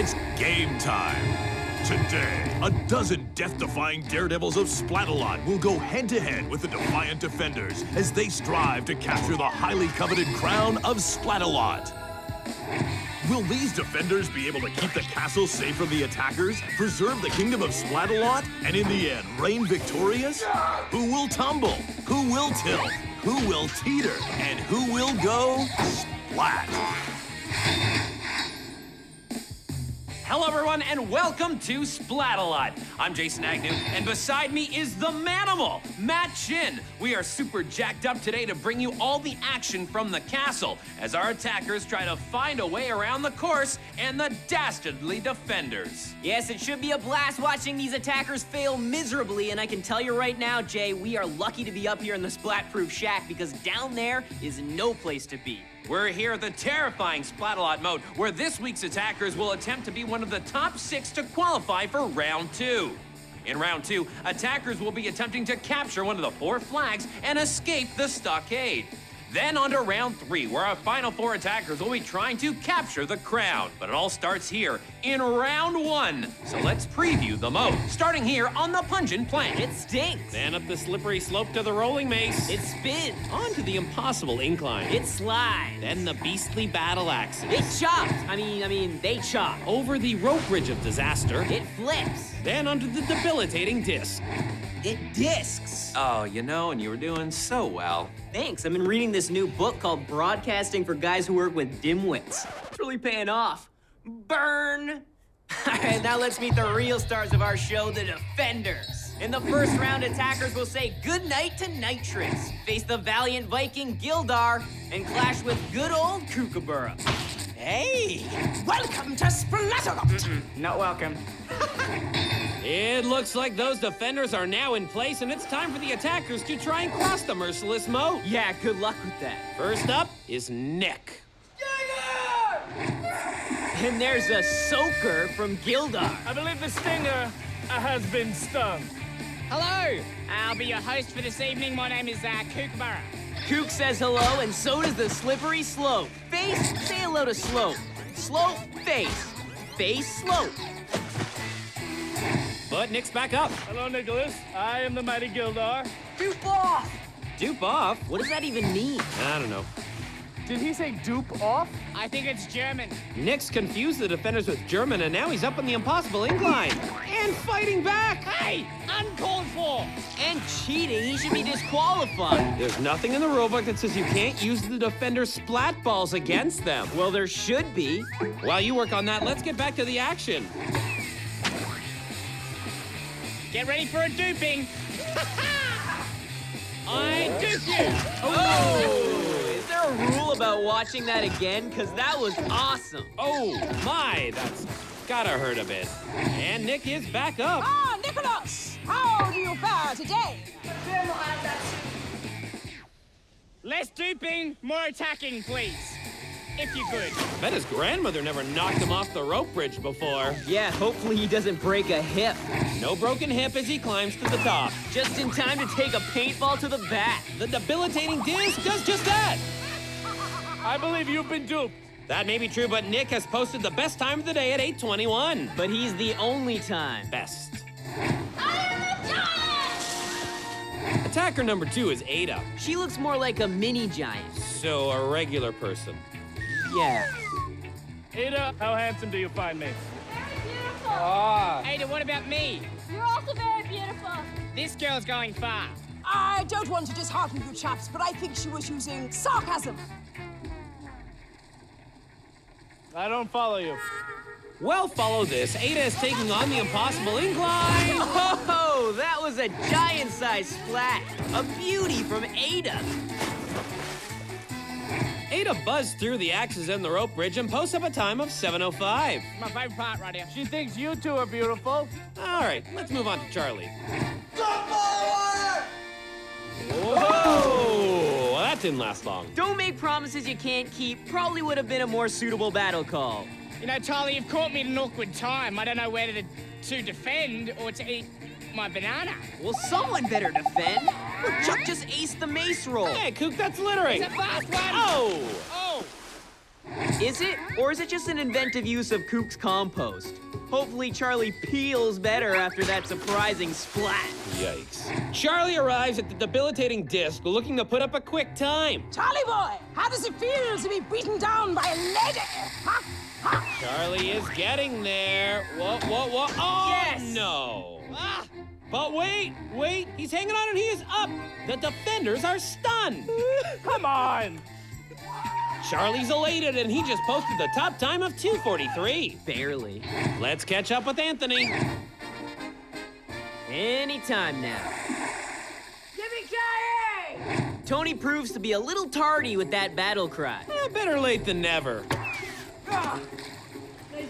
It's game time. Today, a dozen death-defying daredevils of Splatalot will go head-to-head with the Defiant Defenders as they strive to capture the highly coveted crown of Splatalot. Will these defenders be able to keep the castle safe from the attackers, preserve the kingdom of Splatalot, and in the end, reign victorious? Who will tumble? Who will tilt? Who will teeter? And who will go splat? Hello, everyone, and welcome to Splatalot. I'm Jason Agnew, and beside me is the Manimal, Matt Chin. We are super jacked up today to bring you all the action from the castle as our attackers try to find a way around the course and the dastardly defenders. Yes, it should be a blast watching these attackers fail miserably, and I can tell you right now, Jay, we are lucky to be up here in the Splat-Proof Shack because down there is no place to be. We're here at the terrifying Splatalot mode, where this week's attackers will attempt to be one of the top 6 to qualify for round 2. In round 2, attackers will be attempting to capture one of the 4 flags and escape the stockade. Then on to round 3, where our final 4 attackers will be trying to capture the crown. But it all starts here in round 1. So let's preview the mode, starting here on the pungent plank. It stinks. Then up the slippery slope to the rolling mace. It spins. Onto the impossible incline. It slides. Then the beastly battle axes. It chops. I mean, they chop. Over the rope bridge of disaster. It flips. Then onto the debilitating disc. It discs. Oh, you know, and you were doing so well. Thanks. I've been reading this new book called Broadcasting for Guys Who Work with Dimwits. It's really paying off. Burn! All right, now let's meet the real stars of our show, the Defenders. In the first round, attackers will say goodnight to Nitrous, face the valiant Viking Gildar, and clash with good old Kookaburra. Hey! Welcome to Splatalot! Not welcome. It looks like those defenders are now in place, and it's time for the attackers to try and cross the merciless moat. Yeah, good luck with that. First up is Nick. And there's a soaker from Gildar. I believe the stinger has been stung. Hello! I'll be your host for this evening. My name is Kookaburra. Kook says hello, and so does the slippery slope. Face, say hello to slope. Slope, face. Face, slope. But Nick's back up. Hello, Nicholas. I am the mighty Gildar. Dupe off! Dupe off? What does that even mean? I don't know. Did he say dupe off? I think it's German. Nick's confused the defenders with German, and now he's up on the impossible incline. And fighting back! Hey! Uncalled for! And cheating, he should be disqualified. There's nothing in the rulebook that says you can't use the defender's splat balls against them. Well, there should be. While you work on that, let's get back to the action. Get ready for a duping! I dupe you! Oh! Is there a rule about watching that again? Because that was awesome. Oh, my, that's gotta hurt a bit. And Nick is back up. Ah, Nicholas! How do you fare today? Less duping, more attacking, please. If you could. I bet his grandmother never knocked him off the rope bridge before. Yeah, hopefully he doesn't break a hip. No broken hip as he climbs to the top. Just in time to take a paintball to the back. The debilitating disc does just that. I believe you've been duped. That may be true, but Nick has posted the best time of the day at 8:21. But he's the only time. Best. Attacker number 2 is Ada. She looks more like a mini giant. So a regular person. Yeah. Ada, how handsome do you find me? Very beautiful. Ada, what about me? You're also very beautiful. This girl's going far. I don't want to dishearten you chaps, but I think she was using sarcasm. I don't follow you. Well, follow this. Ada is taking on the impossible incline. Oh, that was a giant-sized splat. A beauty from Ada. Ada buzzed through the axes and the rope bridge and posts up a time of 7:05. My favorite part right here. She thinks you two are beautiful. All right, let's move on to Charlie. Whoa! Well, that didn't last long. Don't make promises you can't keep. Probably would have been a more suitable battle call. You know, Charlie, you've caught me at an awkward time. I don't know whether to defend or to eat my banana. Well, someone better defend. Look, Chuck just aced the mace roll. Hey, Kook, that's littering. It's a fast one. Oh! Oh! Is it? Or is it just an inventive use of Kook's compost? Hopefully Charlie peels better after that surprising splat. Yikes. Charlie arrives at the debilitating disc looking to put up a quick time. Charlie boy, how does it feel to be beaten down by a lady? Ha! Ha! Charlie is getting there. Whoa. Oh, Yes! no. Ah. But wait, he's hanging on and he is up. The defenders are stunned. Come on! Charlie's elated and he just posted the top time of 2:43. Barely. Let's catch up with Anthony. Anytime now. Yippee-ki-yay! Tony proves to be a little tardy with that battle cry. Better late than never. Nice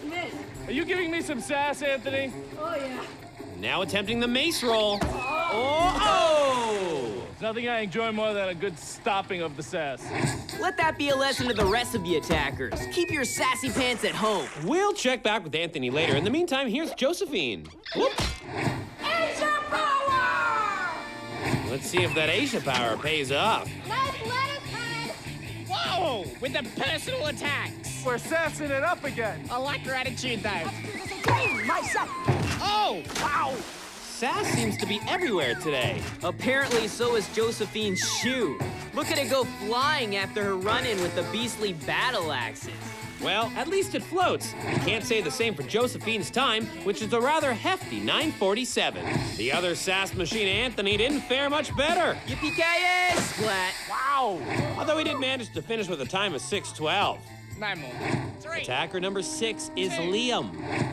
miss. Are you giving me some sass, Anthony? Oh, yeah. Now attempting the mace roll. Oh! There's nothing I enjoy more than a good stopping of the sass. Let that be a lesson to the rest of the attackers. Keep your sassy pants at home. We'll check back with Anthony later. In the meantime, here's Josephine. Whoop. Asia power! Let's see if that Asia power pays off. Nice lettuce head! Whoa! With the personal attacks. We're sassing it up again. I like your attitude, though. Let's do this again, my son! Oh! Wow! Sass seems to be everywhere today. Apparently, so is Josephine's shoe. Look at it go flying after her run-in with the beastly battle axes. Well, at least it floats. You can't say the same for Josephine's time, which is a rather hefty 9:47. The other sass machine, Anthony, didn't fare much better. Yippee-ki-yay, Splat! Wow! Although he did manage to finish with a time of 6:12. No more. 3. Attacker number 6 is Liam.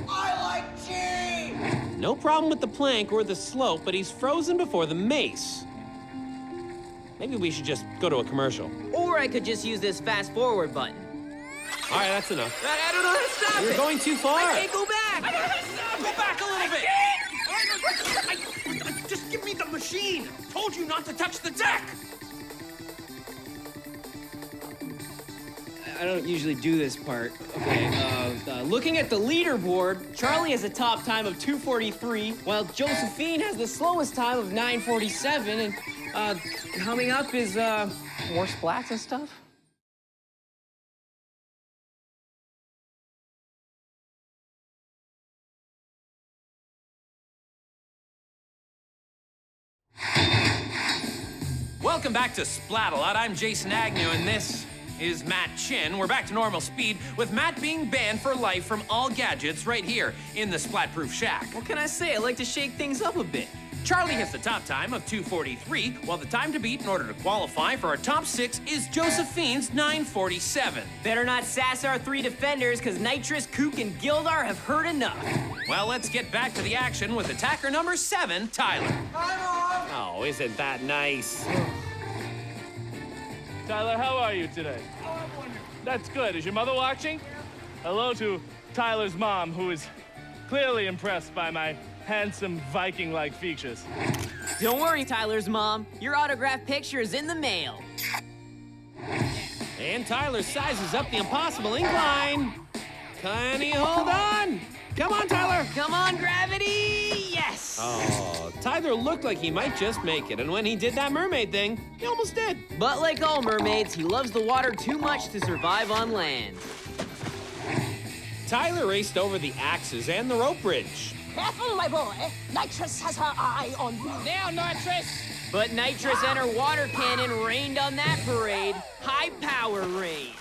I like cheese! No problem with the plank or the slope, but he's frozen before the mace. Maybe we should just go to a commercial. Or I could just use this fast-forward button. All right, that's enough. I don't know how to stop You're it! going too far. I can't go back! Go back a little bit. Just give me the machine. Told you not to touch the deck. I don't usually do this part. Okay, looking at the leaderboard, Charlie has a top time of 2:43, while Josephine has the slowest time of 9:47, and, coming up is, more splats and stuff? Welcome back to Splatalot. I'm Jason Agnew, and this is Matt Chin. We're back to normal speed, with Matt being banned for life from all gadgets right here in the Splat-Proof Shack. What can I say? I like to shake things up a bit. Charlie has the top time of 2:43, while the time to beat in order to qualify for our top 6 is Josephine's 9:47. Better not sass our 3 defenders, because Nitrous, Kook, and Gildar have heard enough. Well, let's get back to the action with attacker number 7, Tyler. Oh, isn't that nice? Tyler, how are you today? That's good. Is your mother watching? Hello to Tyler's mom, who is clearly impressed by my handsome Viking-like features. Don't worry, Tyler's mom. Your autographed picture is in the mail. And Tyler sizes up the impossible incline. Can he hold on? Come on, Tyler. Come on, gravity! Yes! Oh, Tyler looked like he might just make it, and when he did that mermaid thing, he almost did. But like all mermaids, he loves the water too much to survive on land. Tyler raced over the axes and the rope bridge. Careful, my boy. Nitrous has her eye on you. Now, Nitrous! But Nitrous and her water cannon rained on that parade. High power raid.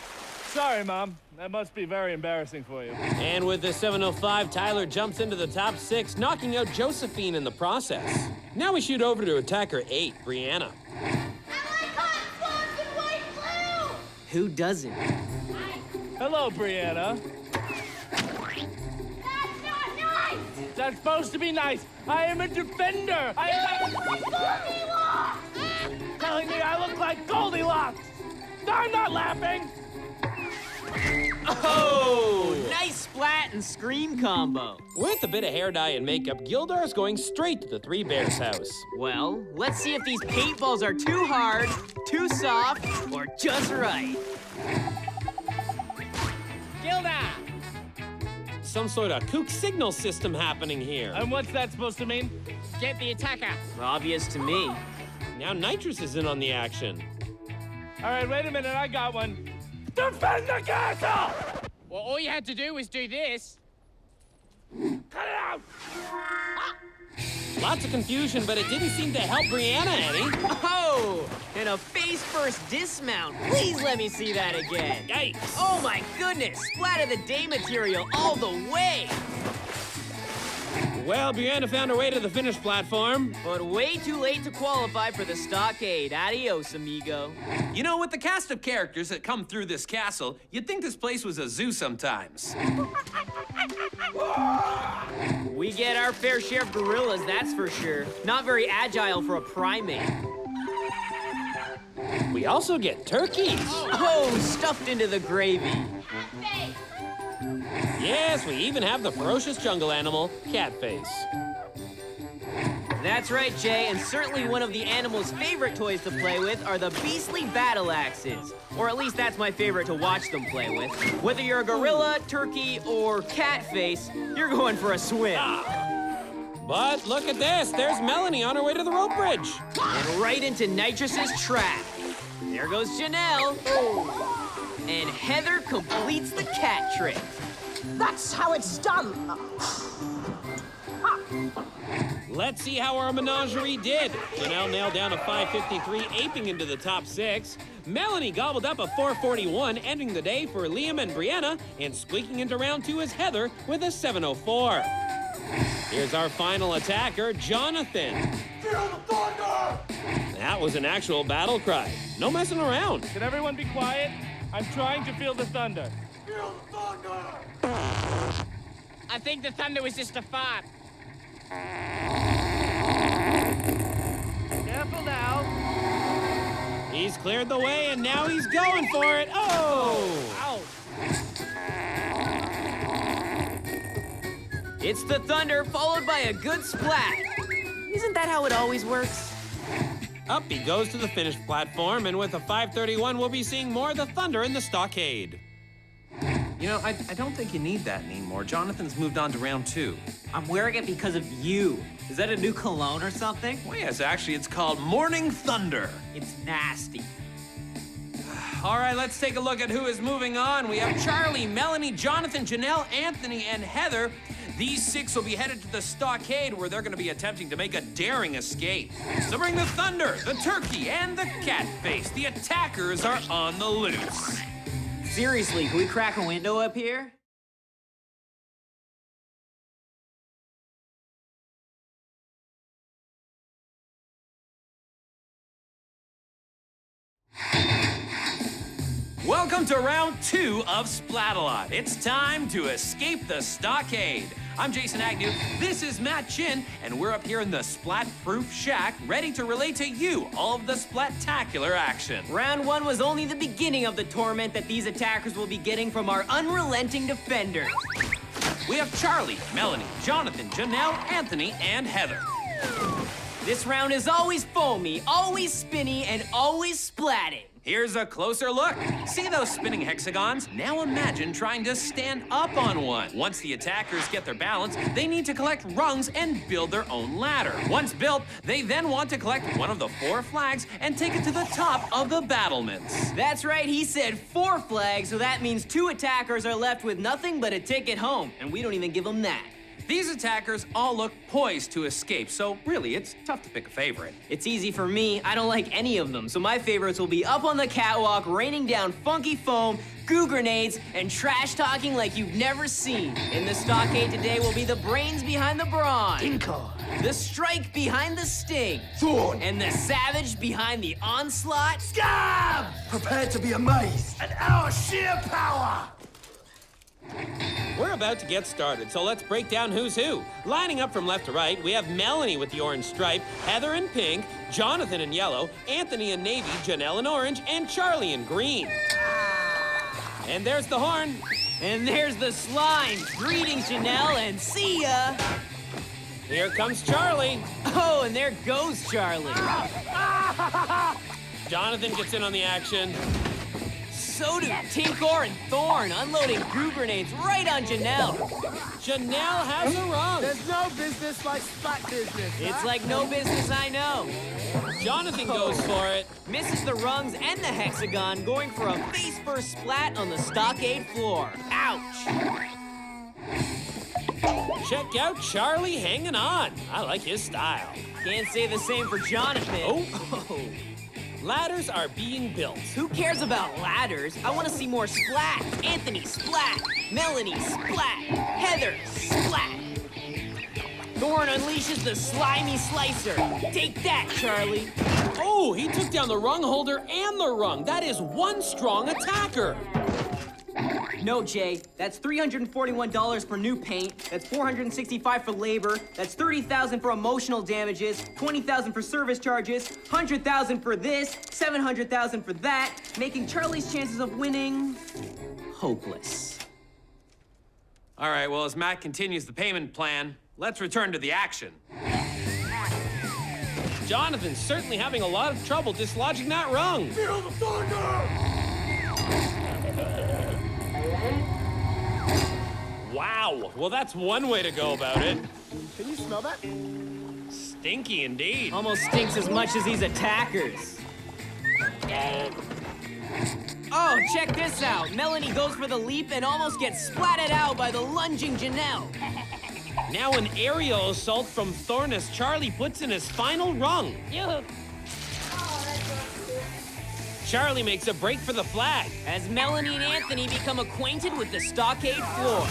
Sorry, Mom. That must be very embarrassing for you. And with the 7:05, Tyler jumps into the top 6, knocking out Josephine in the process. Now we shoot over to attacker 8, Brianna. I like hot sauce and white glue! Who doesn't? Hello, Brianna. That's not nice! That's supposed to be nice. I am a defender. I am telling me I look like Goldilocks. I'm not laughing. Oh! Nice splat and scream combo. With a bit of hair dye and makeup, Gildar's going straight to the Three Bears house. Well, let's see if these paintballs are too hard, too soft, or just right. Gildar! Some sort of kook signal system happening here. And what's that supposed to mean? Get the attacker. Obvious to me. Now Nitrous is in on the action. All right, wait a minute. I got one. Defend the castle! Well, all you had to do was do this. Cut it out! Lots of confusion, but it didn't seem to help Brianna any. Oh, and a face-first dismount. Please let me see that again. Yikes. Oh my goodness, Splat of the Day material all the way. Well, Brianna found her way to the finish platform. But way too late to qualify for the stockade. Adios, amigo. You know, with the cast of characters that come through this castle, you'd think this place was a zoo sometimes. We get our fair share of gorillas, that's for sure. Not very agile for a primate. We also get turkeys. Oh, stuffed into the gravy. Yes, we even have the ferocious jungle animal, Catface. That's right, Jay, and certainly one of the animal's favorite toys to play with are the beastly battle axes. Or at least that's my favorite to watch them play with. Whether you're a gorilla, turkey, or Catface, you're going for a swim. But look at this, there's Melanie on her way to the rope bridge. And right into Nitrus's trap. There goes Janelle. And Heather completes the cat trick. That's how it's done. Let's see how our menagerie did. Janelle nailed down a 5:53, aping into the top 6. Melanie gobbled up a 4:41, ending the day for Liam and Brianna, and squeaking into round 2 is Heather with a 7:04. Here's our final attacker, Jonathan. Feel the thunder! That was an actual battle cry. No messing around. Can everyone be quiet? I'm trying to feel the thunder. Feel the thunder! I think the thunder was just a fart. Careful now. He's cleared the way, and now he's going for it. Oh! Ow. It's the thunder followed by a good splat. Isn't that how it always works? Up he goes to the finish platform, and with a 5:31, we'll be seeing more of the thunder in the stockade. You know, I don't think you need that anymore. Jonathan's moved on to round 2. I'm wearing it because of you. Is that a new cologne or something? Well, yes, actually, it's called Morning Thunder. It's nasty. All right, let's take a look at who is moving on. We have Charlie, Melanie, Jonathan, Janelle, Anthony, and Heather. These 6 will be headed to the stockade where they're going to be attempting to make a daring escape. So bring the thunder, the turkey, and the cat face. The attackers are on the loose. Seriously, can we crack a window up here? Welcome to round 2 of Splatalot. It's time to escape the stockade. I'm Jason Agnew, this is Matt Chin, and we're up here in the Splat-Proof Shack, ready to relay to you all of the Splatacular action. Round 1 was only the beginning of the torment that these attackers will be getting from our unrelenting defenders. We have Charlie, Melanie, Jonathan, Janelle, Anthony, and Heather. This round is always foamy, always spinny, and always splatting. Here's a closer look. See those spinning hexagons? Now imagine trying to stand up on one. Once the attackers get their balance, they need to collect rungs and build their own ladder. Once built, they then want to collect one of the 4 flags and take it to the top of the battlements. That's right, he said 4 flags, so that means 2 attackers are left with nothing but a ticket home, and we don't even give them that. These attackers all look poised to escape, so really, it's tough to pick a favorite. It's easy for me. I don't like any of them, so my favorites will be up on the catwalk, raining down funky foam, goo grenades, and trash talking like you've never seen. In the stockade today will be the brains behind the brawn, the strike behind the sting, Thorn, and the savage behind the onslaught. Scab! Prepare to be amazed at our sheer power! We're about to get started, so let's break down who's who. Lining up from left to right, we have Melanie with the orange stripe, Heather in pink, Jonathan in yellow, Anthony in navy, Janelle in orange, and Charlie in green. And there's the horn. And there's the slime. Greetings, Janelle, and see ya. Here comes Charlie. Oh, and there goes Charlie. Jonathan gets in on the action. so do Tinkor and Thorn, unloading goo grenades right on Janelle. Janelle has a rung. There's no business like splat business. It's like no business I know. Jonathan goes for it. Misses the rungs and the hexagon, going for a face-first splat on the stockade floor. Ouch! Check out Charlie hanging on. I like his style. Can't say the same for Jonathan. Oh. Ladders are being built. Who cares about ladders? I want to see more splat. Anthony, splat. Melanie, splat. Heather, splat. Thorn unleashes the slimy slicer. Take that, Charlie. Oh, he took down the rung holder and the rung. That is one strong attacker. No, Jay. That's $341 for new paint. That's $465 for labor. That's $30,000 for emotional damages. $20,000 for service charges. $100,000 for this. $700,000 for that. Making Charlie's chances of winning hopeless. All right, well, as Matt continues the payment plan, let's return to the action. Jonathan's certainly having a lot of trouble dislodging that rung. Feel the thunder! Wow, well, that's one way to go about it. Can you smell that? Stinky indeed. Almost stinks as much as these attackers. Oh, check this out. Melanie goes for the leap and almost gets splatted out by the lunging Janelle. Now an aerial assault from Thorn as Charlie puts in his final rung. Charlie makes a break for the flag. As Melanie and Anthony become acquainted with the stockade floor.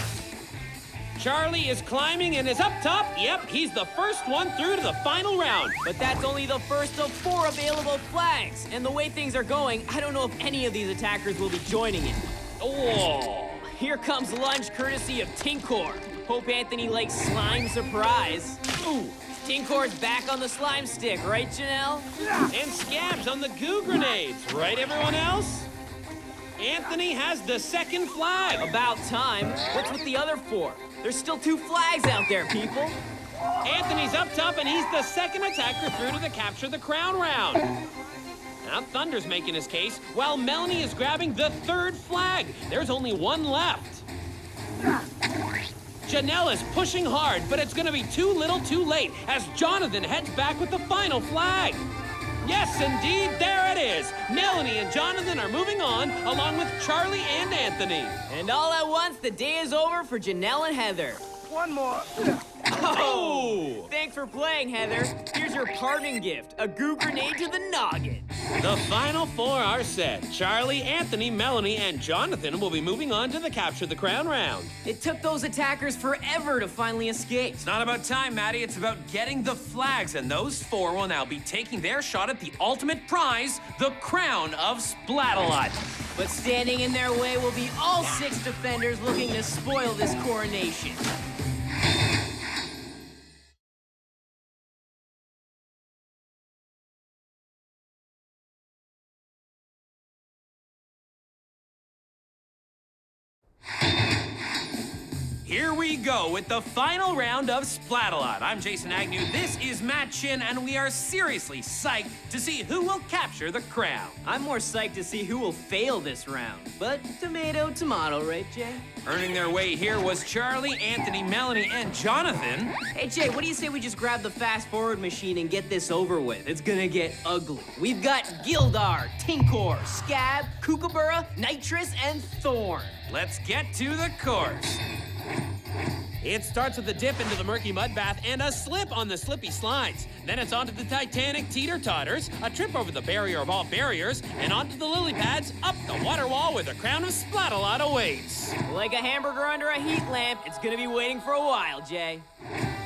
Charlie is climbing and is up top. Yep, he's the first one through to the final round. But that's only the first of 4 available flags. And the way things are going, I don't know if any of these attackers will be joining it. Oh. Here comes lunge courtesy of Tinkor. Hope Anthony likes slime surprise. Ooh, Tinkor's back on the slime stick, right, Janelle? And Scabs on the goo grenades, right, everyone else? Anthony has the second flag. About time. What's with the other 4? There's still 2 flags out there, people. Anthony's up top, and he's the second attacker through to the capture the crown round. Now Thunder's making his case, while Melanie is grabbing the 3rd flag. There's only 1 left. Janelle is pushing hard, but it's gonna be too little too late as Jonathan heads back with the final flag. Yes, indeed, there it is. Melanie and Jonathan are moving on, along with Charlie and Anthony. And all at once, the day is over for Janelle and Heather. One more. Oh! Thanks for playing, Heather. Here's your parting gift, a goo grenade to the noggin. The final 4 are set. Charlie, Anthony, Melanie, and Jonathan will be moving on to the Capture the Crown round. It took those attackers forever to finally escape. It's not about time, Maddie. It's about getting the flags, and those 4 will now be taking their shot at the ultimate prize, the crown of Splatalot. But standing in their way will be all 6 defenders looking to spoil this coronation. Here we go with the final round of Splatalot. I'm Jason Agnew, this is Matt Chin, and we are seriously psyched to see who will capture the crown. I'm more psyched to see who will fail this round. But tomato, tomato, right, Jay? Earning their way here was Charlie, Anthony, Melanie, and Jonathan. Hey, Jay, what do you say we just grab the fast-forward machine and get this over with? It's gonna get ugly. We've got Gildar, Tinkor, Scab, Kookaburra, Nitrous, and Thorn. Let's get to the course. It starts with a dip into the murky mud bath and a slip on the slippy slides. Then it's onto the Titanic teeter-totters, a trip over the barrier of all barriers, and onto the lily pads, up the water wall where the crown of Splatalot awaits. Like a hamburger under a heat lamp, it's gonna be waiting for a while, Jay.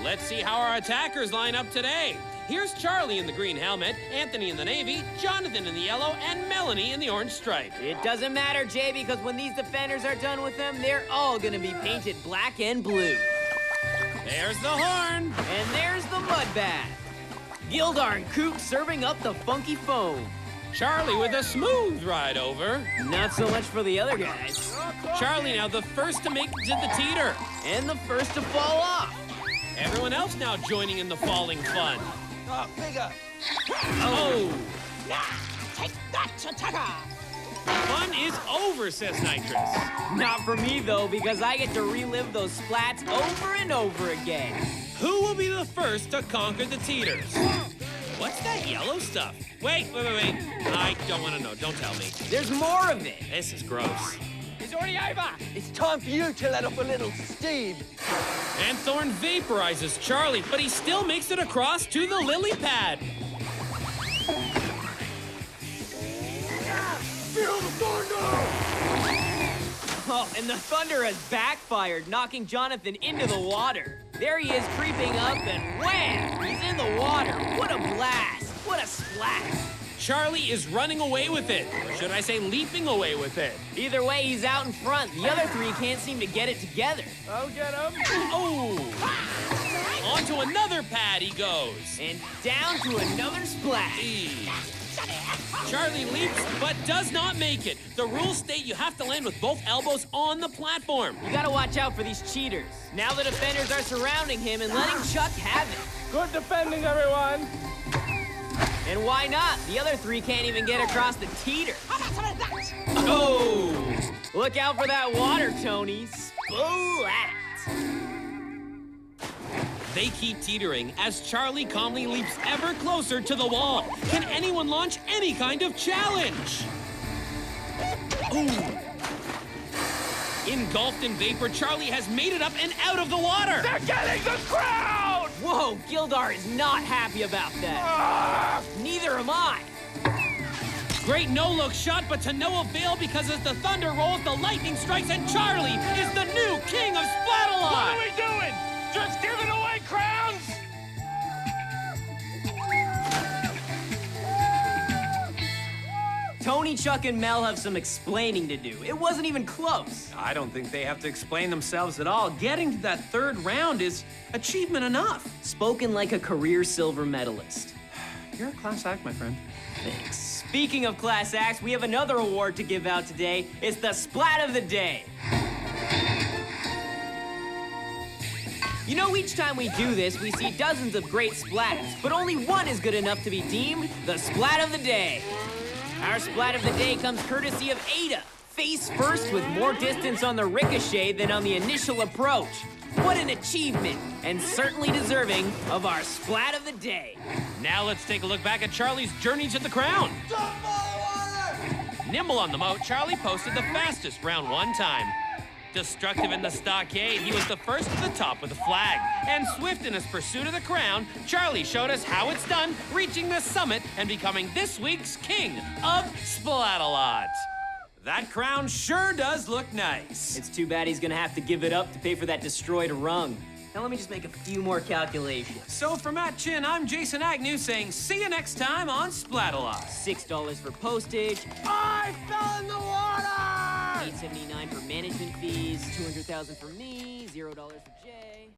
Let's see how our attackers line up today. Here's Charlie in the green helmet, Anthony in the navy, Jonathan in the yellow, and Melanie in the orange stripe. It doesn't matter, Jay, because when these defenders are done with them, they're all gonna be painted black and blue. There's the horn. And there's the mud bath. Gildar and Kook serving up the funky foam. Charlie with a smooth ride over. Not so much for the other guys. Charlie now the first to make it to the teeter. And the first to fall off. Everyone else now joining in the falling fun. Bigger. Oh! Take that, attacker! Fun is over, says Nitrous. Not for me, though, because I get to relive those splats over and over again. Who will be the first to conquer the teeters? What's that yellow stuff? Wait. I don't want to know. Don't tell me. There's more of it. This is gross. It's already over. It's time for you to let off a little steam. And Thorn vaporizes Charlie, but he still makes it across to the lily pad. Feel the thunder! Oh, and the thunder has backfired, knocking Jonathan into the water. There he is creeping up, and wham! He's in the water. What a blast! What a splash! Charlie is running away with it. Or should I say leaping away with it? Either way, he's out in front. The other three can't seem to get it together. I'll get him. Oh! Onto another pad he goes. And down to another splash. Eee. Charlie leaps, but does not make it. The rules state you have to land with both elbows on the platform. You gotta watch out for these cheaters. Now the defenders are surrounding him and letting Chuck have it. Good defending, everyone. And why not? The other three can't even get across the teeter. Oh! Look out for that water, Tony. Splat! They keep teetering as Charlie calmly leaps ever closer to the wall. Can anyone launch any kind of challenge? Ooh. Engulfed in vapor, Charlie has made it up and out of the water. They're getting the crowd! Whoa, Gildar is not happy about that. Neither am I. Great no-look shot, but to no avail because as the thunder rolls, the lightning strikes, and Charlie is the new king of Splatalot. What are we doing? Just giving away crowns? Tony, Chuck, and Mel have some explaining to do. It wasn't even close. I don't think they have to explain themselves at all. Getting to that third round is achievement enough. Spoken like a career silver medalist. You're a class act, my friend. Thanks. Speaking of class acts, we have another award to give out today. It's the Splat of the Day. You know, each time we do this, we see dozens of great splats, but only one is good enough to be deemed the Splat of the Day. Our Splat of the Day comes courtesy of Ada, face first with more distance on the ricochet than on the initial approach. What an achievement, and certainly deserving of our Splat of the Day. Now let's take a look back at Charlie's journey to the crown. Nimble on the moat, Charlie posted the fastest round one time. Destructive in the stockade, he was the first to the top with a flag. And swift in his pursuit of the crown, Charlie showed us how it's done, reaching the summit and becoming this week's king of Splatalot. That crown sure does look nice. It's too bad he's gonna have to give it up to pay for that destroyed rung. Now let me just make a few more calculations. So for Matt Chin, I'm Jason Agnew saying see you next time on Splatalot. $6 for postage, I fell in the water! $8.79 for management fees, $200,000 for me, $0 for Jay.